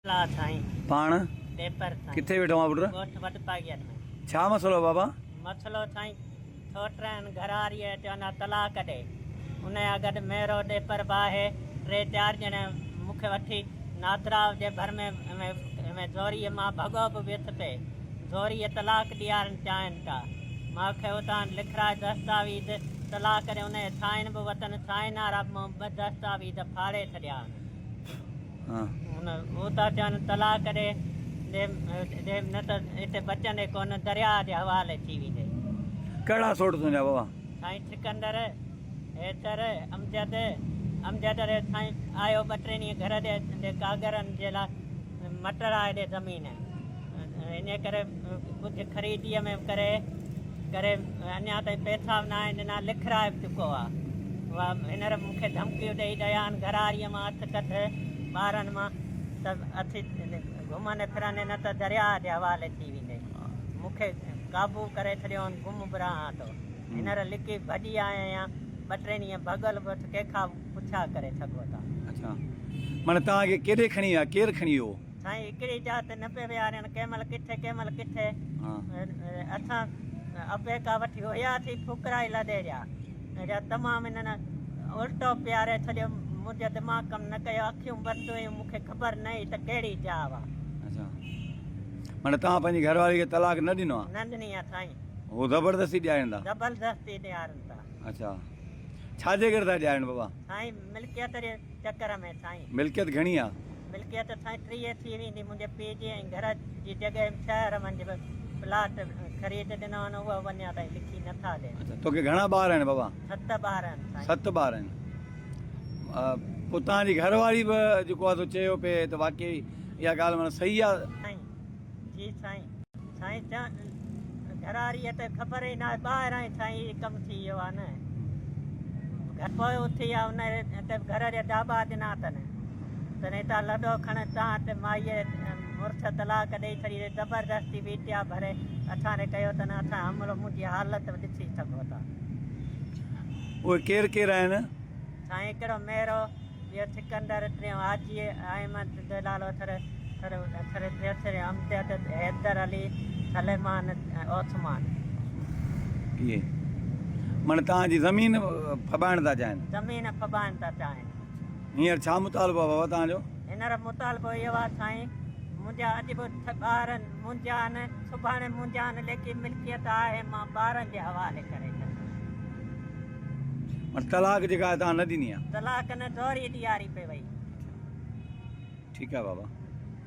पाण किथे वेठो आहे पुट? छा मसलो बाबा? मसलो साईं छोटरन घरारी चवंदा तलाक ॾे उन जा गॾु मेरो ॾे पर बाहे 3-4 ॼणे मूंखे वठी नादरा जे भर में ज़ोरीअ मां भॻो बि विथ पे ज़ोरीअ तलाक ॾियारणु चाहिनि था। मूंखे उतां लिखराए दस्तावेज़ तलाक ॾे उन साइन बि वतन साइन वारा 2 दस्तावेज़ फाड़े छॾिया उहो था चवनि तलाक ॾे न त हिते बचंदे कोन दरिया जे हवाले थी वेंदे। कहिड़ा सोट तुंहिंजा बाबा? साईं सिकंदर हैदर अमजद साईं आयो 2-3 ॾींहं घर जे कागरनि जे लाइ मटर आहे हेॾे ज़मीन इन करे कुझु ख़रीदीअ में करे अञा ताईं पैसा बि न आहिनि ॾिना लिखराए बि चुको आहे। उहा हींअर मूंखे धमकियूं ॾेई रहिया आहिनि घरारीअ मां हथु कढ ॿारनि मां त अथी घुमंदे फिरंदे न त दरिया जे हवाले थी वेंदे। मूंखे काबू करे छॾियो गुम बि रहां थो हींअर लिकी भॼी आया आहियां 2-3 ॾींहं भॻल बि कंहिंखां पुछा करे सघो था। अच्छा माना तव्हांखे केॾे खणी विया? केरु खणी वियो? साईं हिकिड़ी जात न पिया विहारनि कंहिं महिल किथे असां अपेका वठी हुयासीं फुकराई लदे जा तमामु हिननि उल्टो पियारे छॾियो मुंहिंजो दिमाग़ कमु न कयो अखियूं बंदि हुयूं मूंखे ख़बर न हुई त कहिड़ी जाव आहे। अच्छा माना तव्हां पंहिंजी घरवारी खे तलाक न ॾिनो आहे? न ॾिनी आहे साईं। उहो ज़बरदस्ती ॾियारींदा? ज़बरदस्ती ॾियारनि था। अच्छा छाजे करे था ॾियारीनि बाबा? साईं मिल्कियत जे चकर में। साईं मिल्कियत घणी आहे? मिल्कियत साईं 30 थी वेंदी। मुंहिंजे पीउ जी घर जी जॻह शहर मंझि प्लाट ख़रीद ॾिनो आहिनि उहो वञा ताईं लिखी नथा ॾियनि। अच्छा तोखे घणा ॿार आहिनि बाबा? 7 ॿार आहिनि। 7 ॿार आहिनि। पोइ तव्हांजी घरवारी बि जेको आहे चयो पिए त वाकई इहा ॻाल्हि माना सही आहे? साईं जी साईं साईं घरारीअ त ख़बर ई न आहे ॿाहिरां ई साईं कमु थी वियो आहे न। पोइ उथी आहे उन घर जा ढाबा ॾिना अथनि त हितां लॾो खण तव्हां त माईअ मुड़ुस तलाक ॾेई छॾी ज़बरदस्ती बीटिया भरे असां कयो अथनि असां हमलो मुंहिंजी हालति ॾिसी सघो था। उहे केरु आहिनि? साईं हिकिड़ो मेरो ॿियो सिकंदर टियों हाजी अहमद दलाल अमजद हैदर अली सलेमान ओसमान। इहे माना तव्हांजी ज़मीन फबाइण था चाहिनि? ज़मीन फबाइण था चाहिनि। हींअर छा मुतालबो आहे बाबा तव्हांजो? हींअर मुतालबो इहो आहे साईं मुंहिंजा अॼु बि ॿार मुंहिंजा आहिनि सुभाणे मुंहिंजा आहिनि लेकिन मिल्कियत आहे मां ॿारनि जे हवाले करे तलाक जेका तव्हां न ॾिनी आहे? तलाक न ज़ोरी ॾियारी पई वई। ठीकु आहे बाबा।